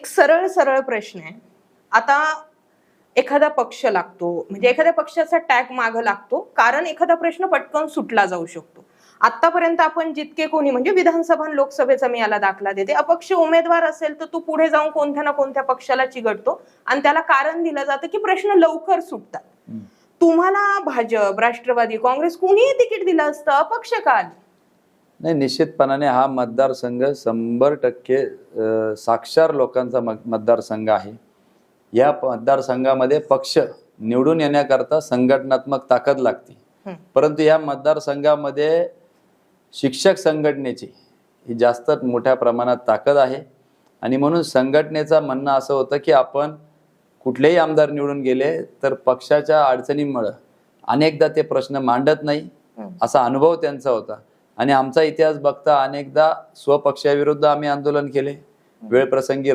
एक सरळ सरळ प्रश्न आहे. आता एखादा पक्ष लागतो, म्हणजे एखाद्या पक्षाचा टॅग मागं लागतो, कारण एखादा प्रश्न पटकन सुटला जाऊ शकतो. आतापर्यंत आपण जितके कोणी, म्हणजे विधानसभा आणि लोकसभेचा मी याला दाखला देते, अपक्ष उमेदवार असेल तर तू पुढे जाऊन कोणत्या ना कोणत्या पक्षाला चिघळतो आणि त्याला कारण दिलं जातं की प्रश्न लवकर सुटतात. तुम्हाला भाजप, राष्ट्रवादी, काँग्रेस कुणीही तिकीट दिलं असतं, अपक्ष का आले? नाही, निश्चितपणाने हा मतदारसंघ 100% साक्षर लोकांचा मतदारसंघ आहे. या मतदारसंघामध्ये पक्ष निवडून येण्याकरता संघटनात्मक ताकद लागते, परंतु या मतदारसंघामध्ये शिक्षक संघटनेची ही जास्त मोठ्या प्रमाणात ताकद आहे. आणि म्हणून संघटनेचं म्हणणं असं होतं की आपण कुठलेही आमदार निवडून गेले तर पक्षाच्या अडचणींमुळे अनेकदा ते प्रश्न मांडत नाही, असा अनुभव त्यांचा होता. आणि आमचा इतिहास बघता अनेकदा स्वपक्षाविरुद्ध आम्ही आंदोलन केले, वेळप्रसंगी